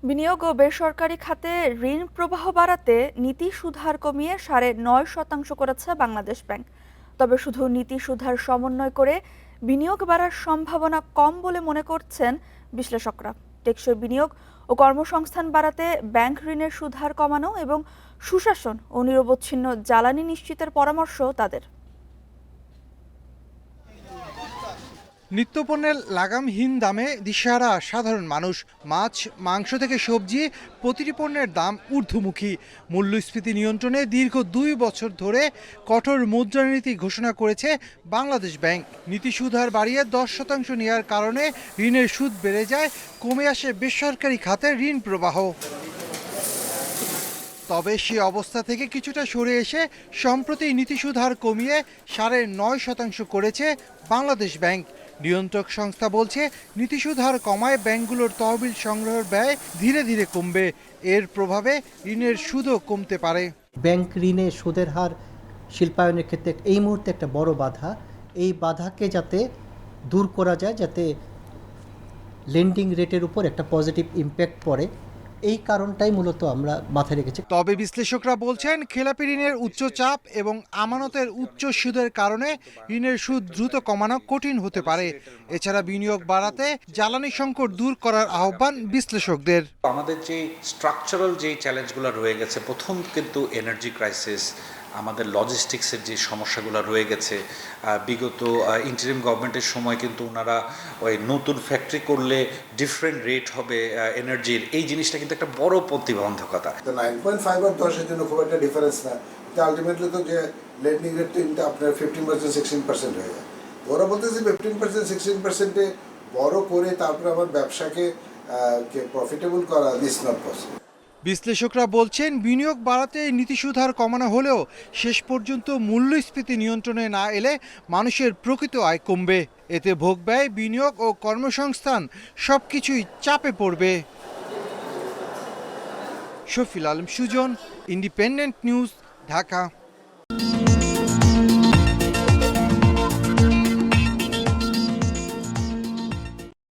বিনিয়োগ ও বেসরকারি খাতে ঋণ প্রবাহ বাড়াতে নীতি সুদহার কমিয়ে ৯.৫% করেছে বাংলাদেশ ব্যাংক। তবে শুধু নীতি সুদহার সমন্বয় করে বিনিয়োগ বাড়ার সম্ভাবনা কম বলে মনে করছেন বিশ্লেষকরা। টেকসই বিনিয়োগ ও কর্মসংস্থান বাড়াতে ব্যাংক ঋণের সুদহার কমানো এবং সুশাসন ও নিরবচ্ছিন্ন জ্বালানি নিশ্চিতের পরামর্শ তাদের। নিত্যপণ্যের লাগামহীন দামে দিশেহারা সাধারণ মানুষ। মাছ, মাংস থেকে সবজি, প্রতিটি পণ্যের দাম ঊর্ধ্বমুখী। মূল্যস্ফীতি নিয়ন্ত্রণে দীর্ঘ ২ বছর ধরে কঠোর মুদ্রানীতি ঘোষণা করেছে বাংলাদেশ ব্যাংক। নীতি সুদহার বাড়িয়ে ১০% নেওয়ার কারণে ঋণের সুদ বেড়ে যায়, কমে আসে বেসরকারি খাতের ঋণ প্রবাহ। তবে সে অবস্থা থেকে কিছুটা সরে এসে সম্প্রতি নীতি সুদহার কমিয়ে ৯.৫% করেছে বাংলাদেশ ব্যাংক। নিয়ন্ত্রক সংস্থা বলছে, নীতি সুদহার কমায় ব্যাংকগুলোর তহবিল সংগ্রহের ব্যয় ধীরে ধীরে কমবে। এর প্রভাবে ঋণের সুদও কমতে পারে। ব্যাংক ঋণে সুদের হার শিল্পায়নের ক্ষেত্রে এই মুহূর্তে একটা বড় বাধা। এই বাধাকে যাতে দূর করা যায়, যাতে লেন্ডিং রেটের উপর একটা পজিটিভ ইম্প্যাক্ট পড়ে, এই কারণটাই মূলত আমরা মাথায় রেখেছি। তবে বিশ্লেষকরা বলছেন, খেলাপি ঋণের উচ্চ চাপ এবং আমানতের উচ্চ সুদের কারণে ঋণের সুদ দ্রুত কমানো কঠিন হতে পারে। এছাড়া বিনিয়োগ বাড়াতে জ্বালানি সংকট দূর করার আহ্বান বিশ্লেষকদের। আমাদের যে স্ট্রাকচারাল যে চ্যালেঞ্জগুলো রয়ে গেছে, প্রথম কিন্তু এনার্জি ক্রাইসিস, আমাদের লজিস্টিক্সের যে সমস্যাগুলো রয়ে গেছে। বিগত ইন্টারিম গভর্নমেন্টের সময় কিন্তু ওনারা ওই নতুন ফ্যাক্টরি করলে ডিফারেন্ট রেট হবে এনার্জির, এই জিনিসটা কিন্তু একটা বড় প্রতিবন্ধকতা। 9.5 আর 10-এর জন্য খুব একটা ডিফারেন্স না, আলটিমেটলি তো যে লেন্ডিং রেট কিন্তু আপনার 15% 16% হয়ে যায়। ওরা বলতেছে 15% 16%-এ বড় করে তারপরে আমার ব্যবসাকে প্রফিটেবল করা ইজ নট পসিবল। বিশ্লেষকরা বলছেন, বিনিয়োগ বাড়াতে নীতি সুদহার কমানো হলেও শেষ পর্যন্ত মূল্যস্ফীতি নিয়ন্ত্রণে না এলে মানুষের প্রকৃত আয় কমবে। এতে ভোগ ব্যয়, বিনিয়োগ ও কর্মসংস্থান সবকিছুই চাপে পড়বে। Shafil Alam Sujan, Independent News, Dhaka.